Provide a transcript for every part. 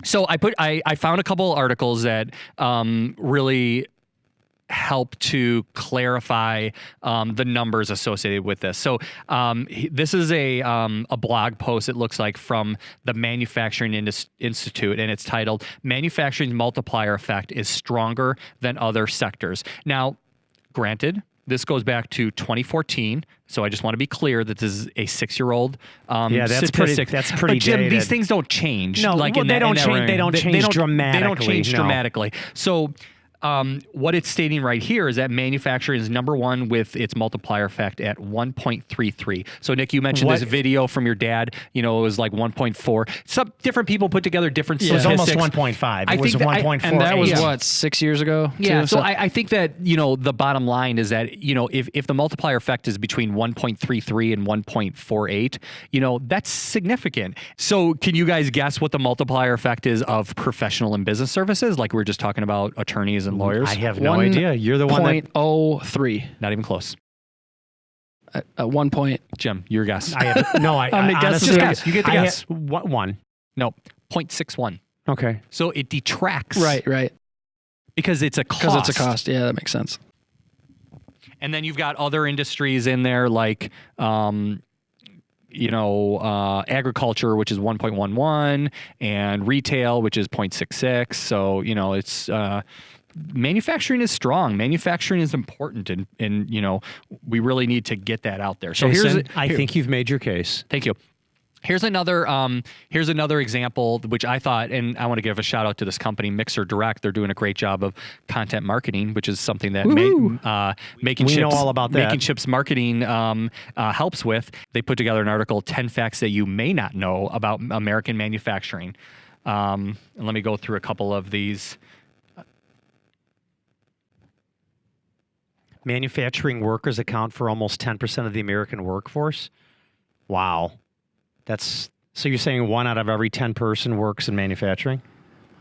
So I found a couple articles that really help to clarify the numbers associated with this. So this is a blog post, it looks like, from the Manufacturing Institute, and it's titled "Manufacturing's Multiplier Effect is Stronger Than Other Sectors." Now, granted, this goes back to 2014, so I just want to be clear that this is a 6-year-old statistic. That's pretty But Jim, dated. these things don't change. No, like well, they don't change dramatically. They don't change no. dramatically. So what it's stating right here is that manufacturing is number one with its multiplier effect at 1.33. So Nick, you mentioned this video from your dad. You know, it was like 1.4. Some different people put together different statistics. It was almost 1.5. It was 1.4. And that was what, 6 years ago? Yeah. Too? So I think that, you know, the bottom line is that, you know, if the multiplier effect is between 1.33 and 1.48, you know, that's significant. So can you guys guess what the multiplier effect is of professional and business services? Like we were just talking about attorneys and lawyers. I have no idea. You're the one that... 1.03. Not even close. 1 point. Jim, your guess. I have, no, I honestly... Just guess. You get the guess. One. No, 0.61. Okay. So it detracts. Right. Because it's a cost. Because it's a cost. Yeah, that makes sense. And then you've got other industries in there like... agriculture, which is 1.11, and retail, which is 0.66. So, you know, it's manufacturing is strong. Manufacturing is important, and you know, we really need to get that out there. So Jason, I think you've made your case. Thank you. Here's another example, which I thought, and I want to give a shout out to this company, Mixer Direct. They're doing a great job of content marketing, which is something that Making Chips marketing helps with. They put together an article, 10 facts that you may not know about American manufacturing. And let me go through a couple of these. Manufacturing workers account for almost 10% of the American workforce. Wow. So you're saying 1 out of every 10 person works in manufacturing?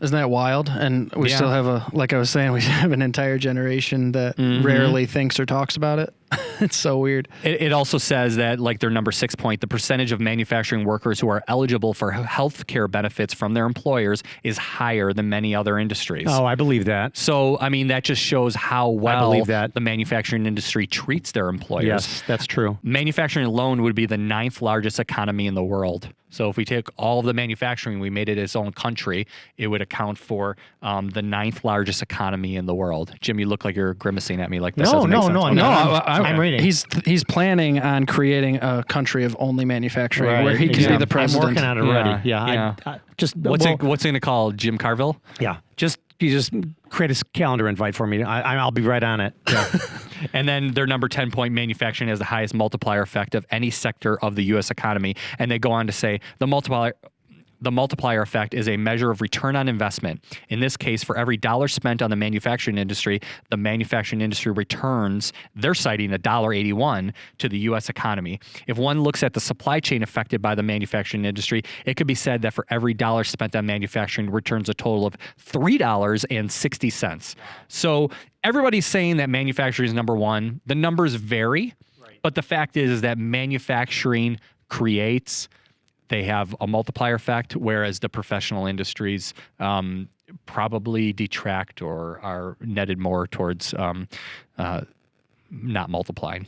Isn't that wild? And we still have like I was saying, we have an entire generation that rarely thinks or talks about it. It's so weird. It also says that, like their number 6 point, the percentage of manufacturing workers who are eligible for health care benefits from their employers is higher than many other industries. Oh, I believe that. So, I mean, that just shows how well the manufacturing industry treats their employers. Yes, that's true. Manufacturing alone would be the 9th largest economy in the world. So if we take all of the manufacturing, we made it its own country, it would account for the 9th largest economy in the world. Jim, you look like you're grimacing at me like this. No. I'm reading. He's planning on creating a country of only manufacturing where he can be the president. I'm working on it already. Yeah. What's it going to call? Jim Carville? Yeah. You just create a calendar invite for me. I'll be right on it. Yeah. And then their number 10 point, manufacturing has the highest multiplier effect of any sector of the U.S. economy. And they go on to say the multiplier effect is a measure of return on investment. In this case, for every dollar spent on the manufacturing industry, the manufacturing industry returns, they're citing $1.81 to the U.S. economy. If one looks at the supply chain affected by the manufacturing industry, it could be said that for every dollar spent on manufacturing returns a total of $3.60. So everybody's saying that manufacturing is number one. The numbers vary, but the fact is that manufacturing creates... They have a multiplier effect, whereas the professional industries probably detract or are netted more towards not multiplying.